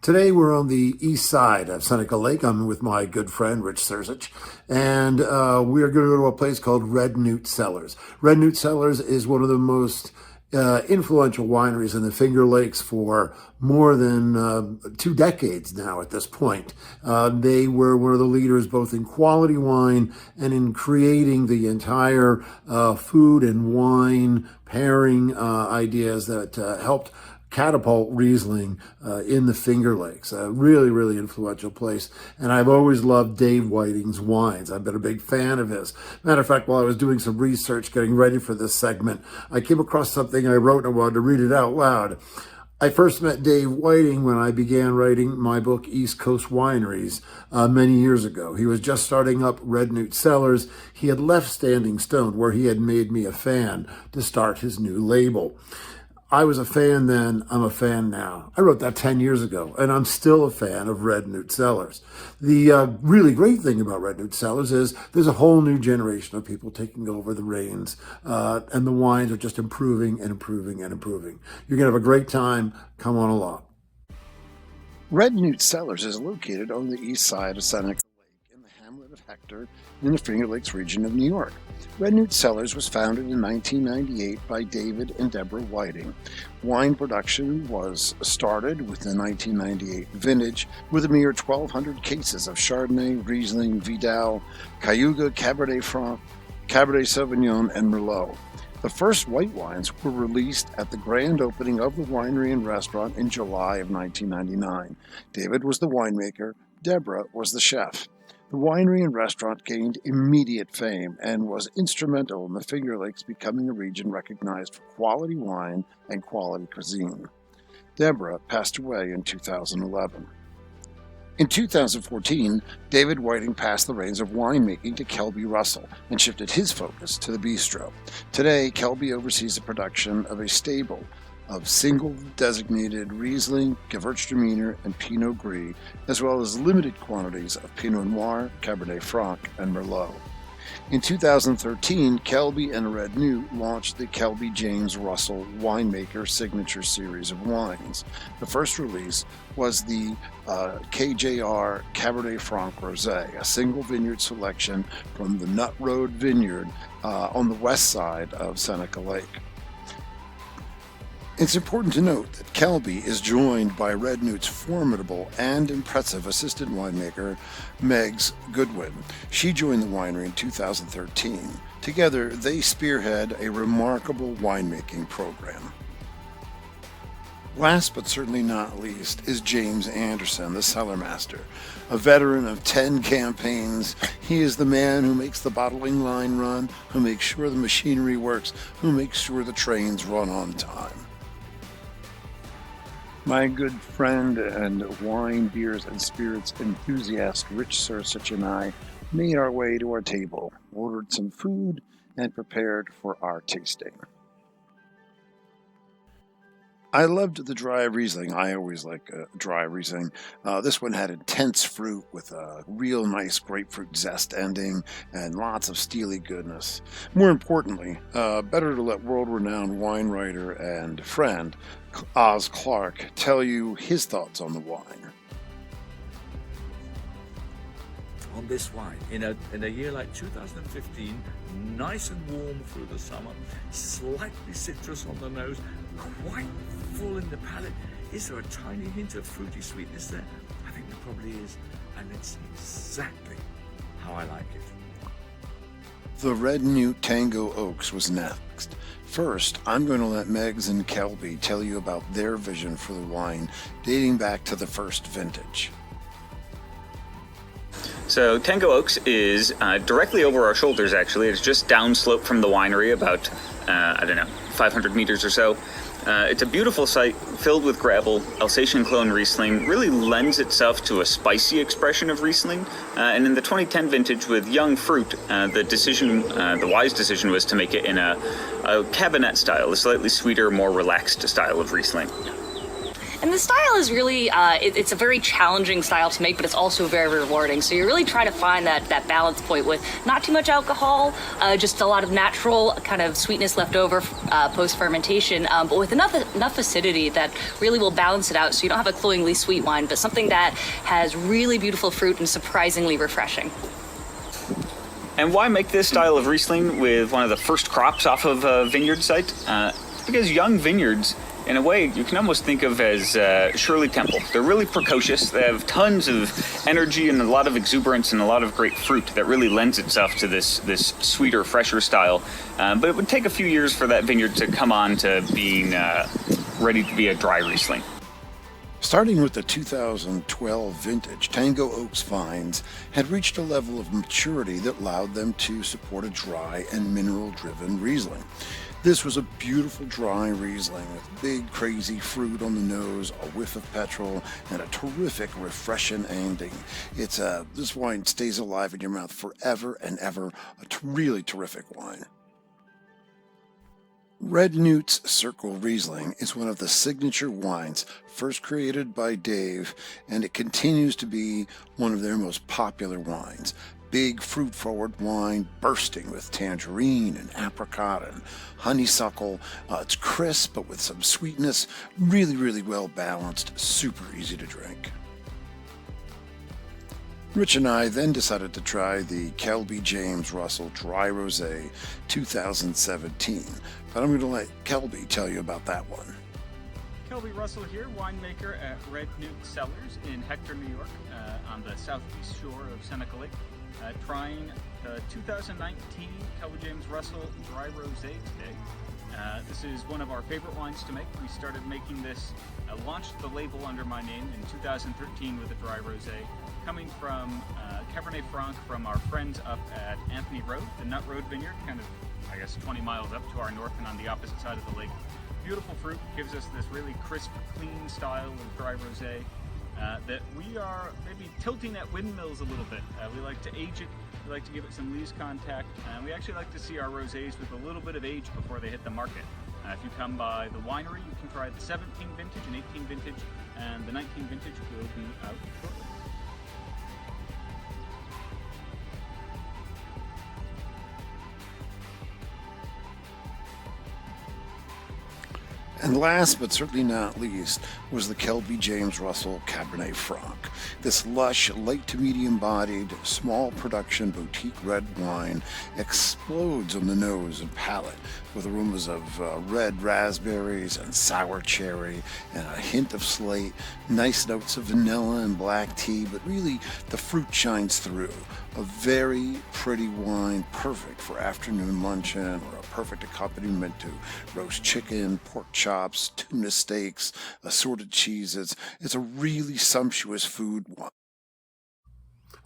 Today we're on the east side of Seneca Lake. I'm with my good friend, Rich Srsich, and we're going to go to a place called NEWT Cellars. NEWT Cellars is one of the most influential wineries in the Finger Lakes for more than 2 decades now at this point. They were one of the leaders both in quality wine and in creating the entire food and wine pairing ideas that helped catapult Riesling in the Finger Lakes. A really, really influential place. And I've always loved Dave Whiting's wines. I've been a big fan of his. Matter of fact, while I was doing some research, getting ready for this segment, I came across something I wrote and I wanted to read it out loud. I first met Dave Whiting when I began writing my book, East Coast Wineries, many years ago. He was just starting up NEWT Cellars. He had left Standing Stone, where he had made me a fan, to start his new label. I was a fan then, I'm a fan now. I wrote that 10 years ago, and I'm still a fan of NEWT Cellars. The really great thing about NEWT Cellars is there's a whole new generation of people taking over the reins, and the wines are just improving and improving and improving. You're going to have a great time. Come on along. NEWT Cellars is located on the east side of Seneca Lake in the hamlet of Hector in the Finger Lakes region of New York. NEWT Cellars was founded in 1998 by David and Deborah Whiting. Wine production was started with the 1998 vintage with a mere 1,200 cases of Chardonnay, Riesling, Vidal, Cayuga, Cabernet Franc, Cabernet Sauvignon, and Merlot. The first white wines were released at the grand opening of the winery and restaurant in July of 1999. David was the winemaker, Deborah was the chef. The winery and restaurant gained immediate fame and was instrumental in the Finger Lakes becoming a region recognized for quality wine and quality cuisine. Deborah passed away in 2011. In 2014, David Whiting passed the reins of winemaking to Kelby Russell and shifted his focus to the bistro. Today, Kelby oversees the production of a stable of single designated Riesling, Gewürztraminer, and Pinot Gris, as well as limited quantities of Pinot Noir, Cabernet Franc, and Merlot. In 2013, Kelby and NEWT launched the Kelby James Russell Winemaker Signature Series of wines. The first release was the KJR Cabernet Franc Rosé, a single vineyard selection from the Nut Road Vineyard on the west side of Seneca Lake. It's important to note that Kelby is joined by NEWT's formidable and impressive assistant winemaker, Meagz Goodwin. She joined the winery in 2013. Together, they spearhead a remarkable winemaking program. Last but certainly not least is James Anderson, the cellar master. A veteran of 10 campaigns, he is the man who makes the bottling line run, who makes sure the machinery works, who makes sure the trains run on time. My good friend and wine, beers, and spirits enthusiast Rich Srsich and I made our way to our table, ordered some food, and prepared for our tasting. I loved the dry Riesling. I always like dry Riesling. This one had intense fruit with a real nice grapefruit zest ending and lots of steely goodness. More importantly, better to let world-renowned wine writer and friend Oz Clarke tell you his thoughts on the wine. On this wine, in a year like 2015, nice and warm through the summer, slightly citrus on the nose, quite full in the palate. Is there a tiny hint of fruity sweetness there? I think there probably is, and it's exactly how I like it. The NEWT Tango Oaks was next. First, I'm going to let Meagz and Kelby tell you about their vision for the wine, dating back to the first vintage. So Tango Oaks is directly over our shoulders, actually. It's just downslope from the winery, about, 500 meters or so. It's a beautiful site filled with gravel. Alsatian clone Riesling really lends itself to a spicy expression of Riesling. And in the 2010 vintage with young fruit, the wise decision was to make it in a cabinet style, a slightly sweeter, more relaxed style of Riesling. And the style is really, it's a very challenging style to make, but it's also very rewarding. So you're really trying to find that balance point with not too much alcohol, just a lot of natural kind of sweetness left over post-fermentation, but with enough acidity that really will balance it out so you don't have a cloyingly sweet wine, but something that has really beautiful fruit and surprisingly refreshing. And why make this style of Riesling with one of the first crops off of a vineyard site? Because young vineyards, in a way, you can almost think of as Shirley Temple. They're really precocious. They have tons of energy and a lot of exuberance and a lot of great fruit that really lends itself to this sweeter, fresher style. But it would take a few years for that vineyard to come on to being ready to be a dry Riesling. Starting with the 2012 vintage, Tango Oaks vines had reached a level of maturity that allowed them to support a dry and mineral-driven Riesling. This was a beautiful dry Riesling with big crazy fruit on the nose, a whiff of petrol, and a terrific refreshing ending. This wine stays alive in your mouth forever and ever. Really terrific wine. Red NEWT's Circle Riesling is one of the signature wines first created by Dave, and it continues to be one of their most popular wines. Big fruit-forward wine, bursting with tangerine and apricot and honeysuckle. It's crisp, but with some sweetness. Really, really well balanced. Super easy to drink. Rich and I then decided to try the Kelby Russell Dry Rosé 2017. But I'm going to let Kelby tell you about that one. Kelby Russell here, winemaker at Red NEWT Cellars in Hector, New York, on the southeast shore of Seneca Lake. Trying the 2019 Kelby Russell Dry Rosé today. This is one of our favorite wines to make. We started making this, launched the label under my name in 2013 with a dry rosé, coming from Cabernet Franc from our friends up at Anthony Road, the Nut Road Vineyard, kind of, I guess, 20 miles up to our north and on the opposite side of the lake. Beautiful fruit, gives us this really crisp, clean style of dry rosé that we are maybe tilting at windmills a little bit. We like to age it, we like to give it some lees contact, and we actually like to see our rosés with a little bit of age before they hit the market. If you come by the winery, you can try the 17 vintage and 18 vintage, and the 19 vintage will be out shortly. And last but certainly not least was the Kelby Russell Cabernet Franc. This lush, light to medium bodied, small production boutique red wine explodes on the nose and palate with aromas of red raspberries and sour cherry and a hint of slate, nice notes of vanilla and black tea, but really the fruit shines through. A very pretty wine, perfect for afternoon luncheon or a perfect accompaniment to roast chicken, pork chops, tuna steaks, assorted cheeses. It's a really sumptuous food wine.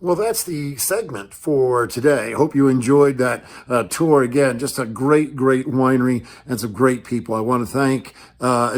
Well, that's the segment for today. Hope you enjoyed that tour. Again, just a great, great winery and some great people. I want to thank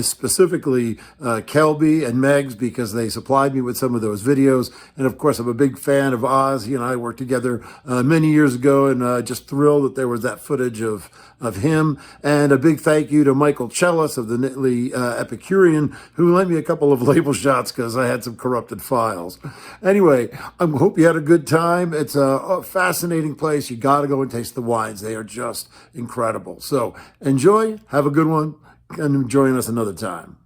specifically Kelby and Meagz because they supplied me with some of those videos. And of course, I'm a big fan of Oz. He and I worked together many years ago, and just thrilled that there was that footage of him. And a big thank you to Michael Chellis of the Nittany Epicurean, who lent me a couple of label shots because I had some corrupted files. Anyway, I hope you had a good time. It's a fascinating place. You got to go and taste the wines. They are just incredible. So enjoy, have a good one, and join us another time.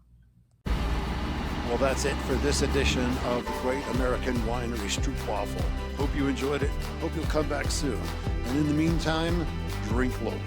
Well, that's it for this edition of the Great American Winery Stroopwaffle. Hope you enjoyed it. Hope you'll come back soon. And in the meantime, drink local.